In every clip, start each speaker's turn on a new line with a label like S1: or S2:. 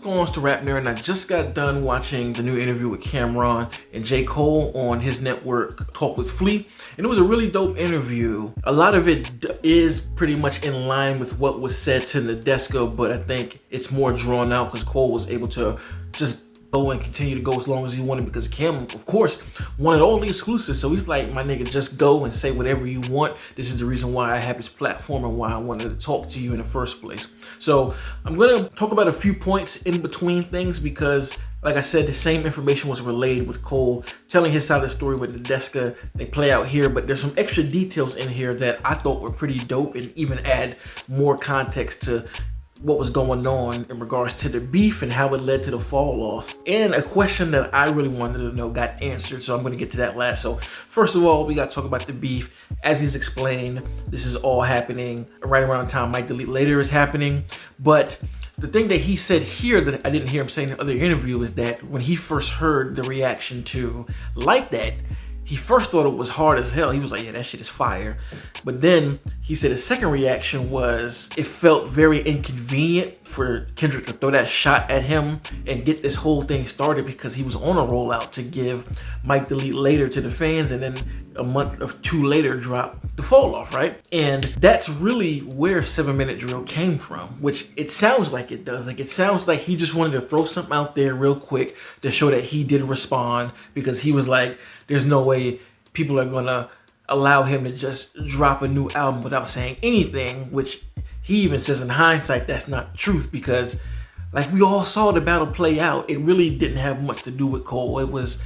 S1: What's going on, it's the RapNerd, and I just got done watching the new interview with Cameron and J.Cole on his network, Talk with Flea, and it was a really dope interview. A lot of it is pretty much in line with what was said to Nadeska, but I think it's more drawn out because Cole was able to just go and continue to go as long as he wanted because Cam, of course, wanted all the exclusives. So he's like, my nigga, just go and say whatever you want. This is the reason why I have this platform and why I wanted to talk to you in the first place. So I'm gonna talk about a few points in between things because, like I said, the same information was relayed with Cole telling his side of the story with Nadeska. They play out here, but there's some extra details in here that I thought were pretty dope and even add more context to what was going on in regards to the beef and how it led to the fall off. And a question that I really wanted to know got answered, so I'm gonna get to that last. So first of all, we gotta talk about the beef. As he's explained, this is all happening right around the time Mike Delete Later is happening. But the thing that he said here that I didn't hear him say in the other interview is that when he first heard the reaction to Like That, he first thought it was hard as hell. He was like, yeah, that shit is fire. But then he said his second reaction was it felt very inconvenient for Kendrick to throw that shot at him and get this whole thing started because he was on a rollout to give Mike Delete Later to the fans and then a month or two later drop the fall off, right? And that's really where 7 Minute Drill came from, which it sounds like it does. Like it sounds like he just wanted to throw something out there real quick to show that he did respond because he was like, there's no way people are gonna allow him to just drop a new album without saying anything, which he even says in hindsight that's not the truth because like we all saw the battle play out. It really didn't have much to do with Cole. It was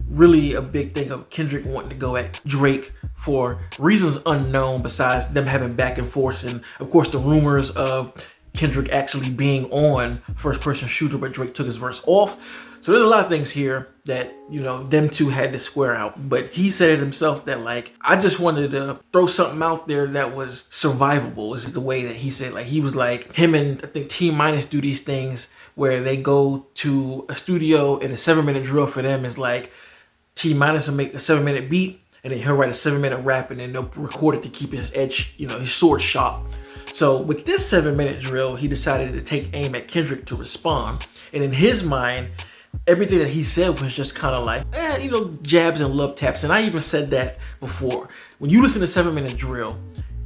S1: really a big thing of Kendrick wanting to go at Drake for reasons unknown besides them having back and forth and of course the rumors of Kendrick actually being on First Person Shooter but Drake took his verse off. So there's a lot of things here that, you know, them two had to square out. But he said it himself that like, I just wanted to throw something out there that was survivable. This is the way that he said, like he was like him and I think T Minus do these things where they go to a studio and a 7 minute drill for them is like T Minus will make a 7 minute beat and then he'll write a 7 minute rap and then they'll record it to keep his edge, you know, his sword sharp. So with this 7 minute drill, he decided to take aim at Kendrick to respond. And in his mind, everything that he said was just kind of like, you know, jabs and love taps. And I even said that before. When you listen to 7 Minute Drill,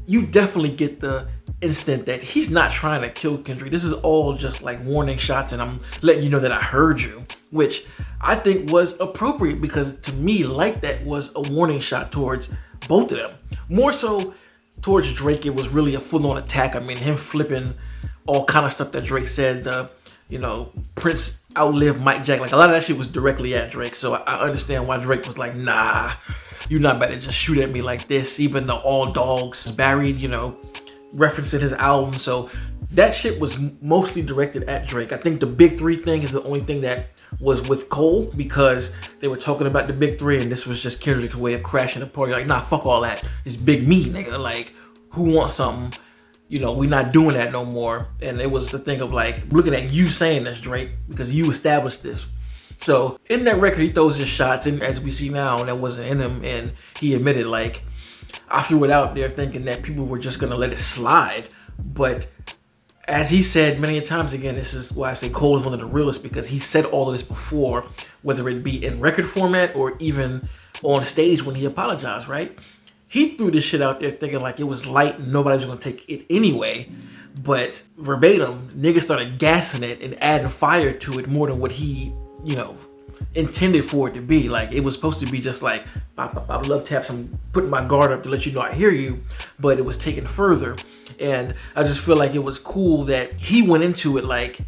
S1: you definitely get the instant that he's not trying to kill Kendrick. This is all just like warning shots and I'm letting you know that I heard you, which I think was appropriate because to me, Like That was a warning shot towards both of them. More so towards Drake, it was really a full-on attack. I mean, him flipping all kind of stuff that Drake said, you know, Prince outlived Mike Jack. Like a lot of that shit was directly at Drake. So I understand why Drake was like, nah, you're not about to just shoot at me like this. Even the All Dogs buried, you know, referencing his album. So that shit was mostly directed at Drake. I think the Big Three thing is the only thing that was with Cole because they were talking about the Big Three and this was just Kendrick's way of crashing the party. Like, nah, fuck all that. It's Big Me, nigga. Like, who wants something? You know, we're not doing that no more. And it was the thing of like, looking at you saying this, Drake, because you established this. So in that record, he throws his shots, and as we see now, that wasn't in him. And he admitted, like, I threw it out there thinking that people were just gonna let it slide. But as he said many times, again, this is why I say Cole is one of the realest because he said all of this before, whether it be in record format or even on stage when he apologized, right? He threw this shit out there thinking like it was light and nobody was gonna take it anyway. But verbatim, niggas started gassing it and adding fire to it more than what he, you know, intended for it to be. Like it was supposed to be just like, I love taps, I'm putting my guard up to let you know I hear you, but it was taken further. And I just feel like it was cool that he went into it like,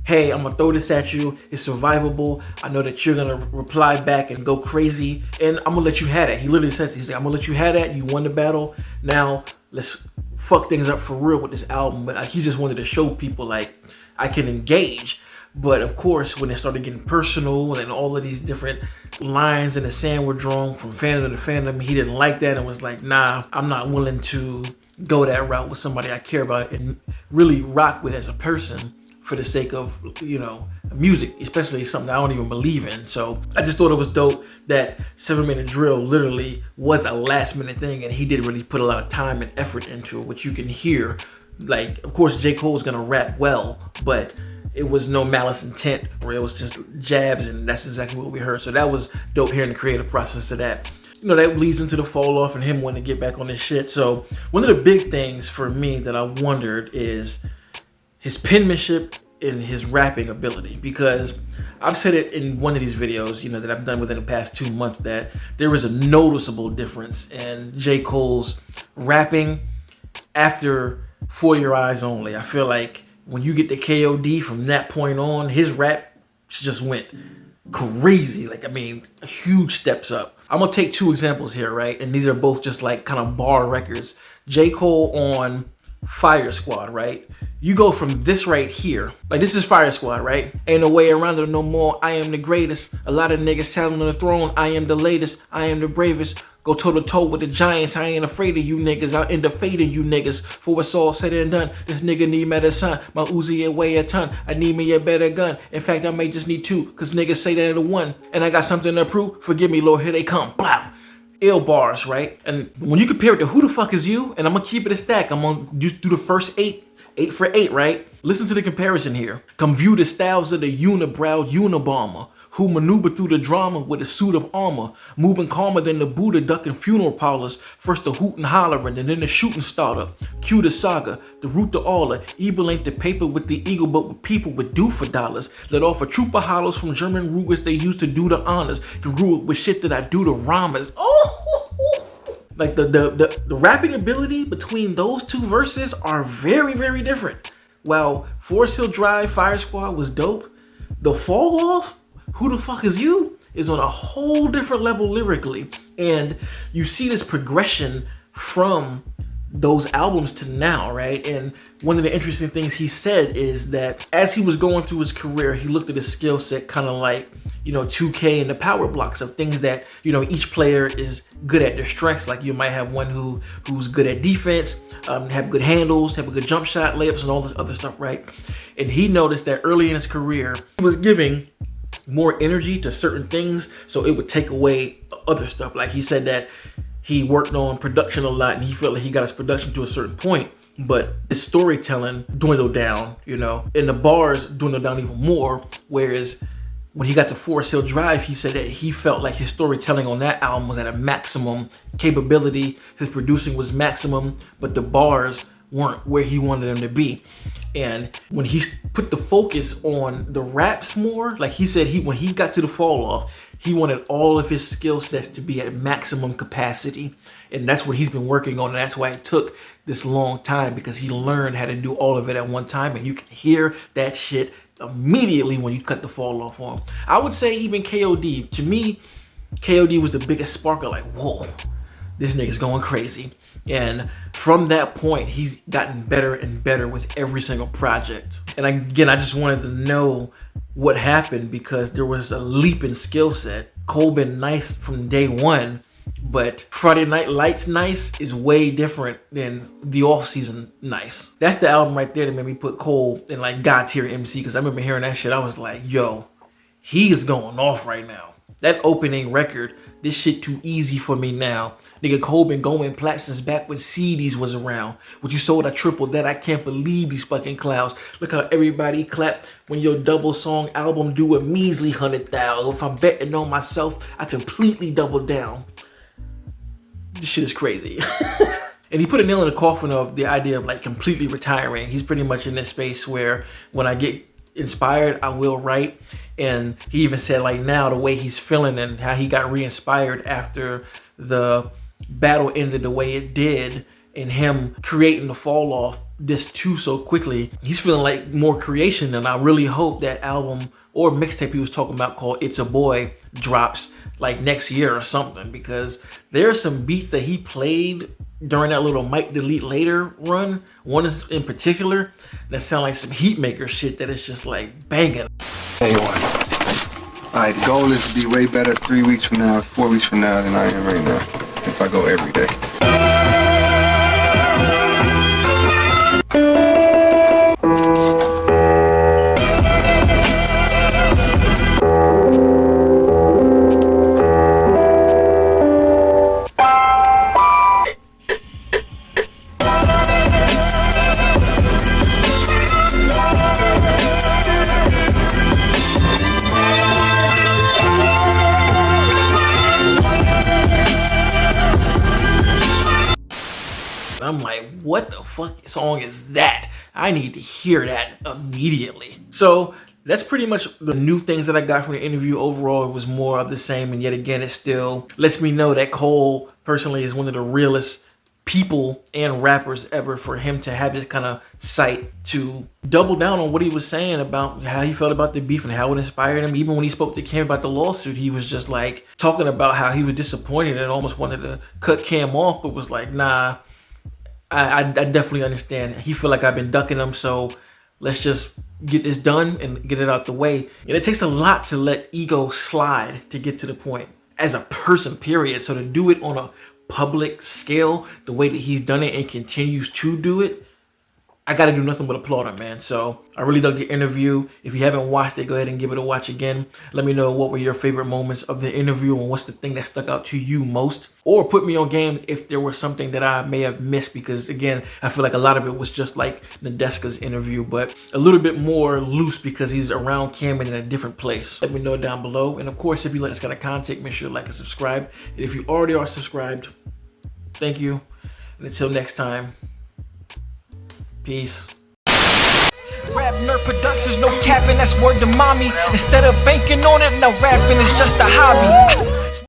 S1: hey, I'm gonna throw this at you. It's survivable. I know that you're gonna reply back and go crazy, and I'm gonna let you have that. He literally says, he's like, I'm gonna let you have that. You won the battle. Now let's fuck things up for real with this album. But he just wanted to show people like I can engage. But of course, when it started getting personal and all of these different lines in the sand were drawn from fandom to fandom, he didn't like that and was like, nah, I'm not willing to go that route with somebody I care about and really rock with as a person for the sake of, you know, music, especially something I don't even believe in. So I just thought it was dope that 7 Minute Drill literally was a last minute thing and he did really put a lot of time and effort into it, which you can hear. Like, of course, J. Cole is gonna rap well, but it was no malice intent, where it was just jabs, and that's exactly what we heard. So that was dope hearing the creative process of that. You know, that leads into the fall off and him wanting to get back on this shit. So one of the big things for me that I wondered is his penmanship and his rapping ability, because I've said it in one of these videos, you know, that I've done within the past 2 months, that there is a noticeable difference in J. Cole's rapping after For Your Eyes Only. I feel like when you get the KOD from that point on, his rap just went crazy. Like, I mean, huge steps up. I'm gonna take 2 examples here, right? And these are both just like kind of bar records. J. Cole on Fire Squad, right? You go from this right here, like this is Fire Squad, right? Ain't no way around it no more. I am the greatest. A lot of niggas sitting on the throne. I am the latest. I am the bravest. Go toe to toe with the giants. I ain't afraid of you niggas. I'll end up fading you niggas. For what's all said and done, this nigga need medicine. My Uzi it weigh a ton. I need me a better gun. In fact, I may just need 2, cause niggas say that in the 1. And I got something to prove. Forgive me, Lord, here they come. Blah. Ill bars, right? And when you compare it to Who the Fuck Is You, and I'm gonna keep it a stack. I'm gonna just do the first 8 for 8, right? Listen to the comparison here. Come view the styles of the unibrow Unabomber, who maneuver through the drama with a suit of armor, moving calmer than the Buddha ducking funeral parlors. First the hootin' hollering, and then the shooting starter. Cue the saga, the root to all. Evil ain't the paper with the eagle, but with people with due for dollars. Let off a troop of hollows from German Rugers they used to do the honors. Congruent with shit that I do to rhymers. Oh! Like the rapping ability between those 2 verses are very, very different. While Forest Hill Drive, Fire Squad was dope, the fall off, Who the Fuck Is You, is on a whole different level lyrically. And you see this progression from those albums to now, right? And one of the interesting things he said is that as he was going through his career, he looked at his skill set kind of like, you know, 2K and the power blocks of things that, you know, each player is good at their strengths. Like you might have one who's good at defense, have good handles, have a good jump shot, layups, and all this other stuff, right? And he noticed that early in his career, he was giving more energy to certain things, so it would take away other stuff. Like he said that he worked on production a lot, and he felt like he got his production to a certain point, but his storytelling dwindled down, you know, and the bars dwindled down even more. Whereas when he got to Forest Hill Drive, he said that he felt like his storytelling on that album was at a maximum capability. His producing was maximum, but the bars weren't where he wanted them to be. And when he put the focus on the raps more, like he said, when he got to the fall off, he wanted all of his skill sets to be at maximum capacity. And that's what he's been working on. And that's why it took this long time, because he learned how to do all of it at one time. And you can hear that shit immediately when you cut the fall off on him. I would say even KOD, to me, KOD was the biggest sparker. Like, whoa, this nigga's going crazy. And from that point, he's gotten better and better with every single project. And again, I just wanted to know what happened, because there was a leap in skill set. Cole been nice from day one, but Friday Night Lights nice is way different than the off-season nice. That's the album right there that made me put Cole in like God tier MC, because I remember hearing that shit. I was like, yo, he is going off right now. That opening record, this shit too easy for me now. Nigga, Cole been going plat since back when CDs was around. What you sold, I tripled that. I can't believe these fucking clowns. Look how everybody clapped when your double song album do a measly 100,000. If I'm betting on myself, I completely double down. This shit is crazy. And he put a nail in the coffin of the idea of like completely retiring. He's pretty much in this space where when I get inspired, I will write. And he even said like now the way he's feeling and how he got re-inspired after the battle ended the way it did, and him creating the fall off this too so quickly, he's feeling like more creation. And I really hope that album or mixtape he was talking about called It's a Boy drops like next year or something, because there's some beats that he played during that little Mike Delete Later run, one is in particular that sound like some Heatmaker shit that is just like banging.
S2: Hey, what? Alright, the goal is to be way better 3 weeks from now, 4 weeks from now than I am right now, if I go every day.
S1: I'm like, what the fuck song is that? I need to hear that immediately. So that's pretty much the new things that I got from the interview. Overall, it was more of the same, and yet again, it still lets me know that Cole personally is one of the realest people and rappers ever, for him to have this kind of sight to double down on what he was saying about how he felt about the beef and how it inspired him. Even when he spoke to Cam about the lawsuit, he was just like talking about how he was disappointed and almost wanted to cut Cam off, but was like, nah, I definitely understand. He feel like I've been ducking him, so let's just get this done and get it out the way. And it takes a lot to let ego slide to get to the point as a person, period. So to do it on a public scale the way that he's done it and continues to do it, I gotta do nothing but applaud him, man. So I really dug the interview. If you haven't watched it, go ahead and give it a watch again. Let me know what were your favorite moments of the interview and what's the thing that stuck out to you most. Or put me on game if there was something that I may have missed, because again, I feel like a lot of it was just like Nadeska's interview, but a little bit more loose because he's around Cam in a different place. Let me know down below. And of course, if you like this kind of content, make sure to like and subscribe. And if you already are subscribed, thank you. And until next time, peace. RapNerd Productions, no capping, that's word to mommy. Instead of banking on it, now rapping is just a hobby.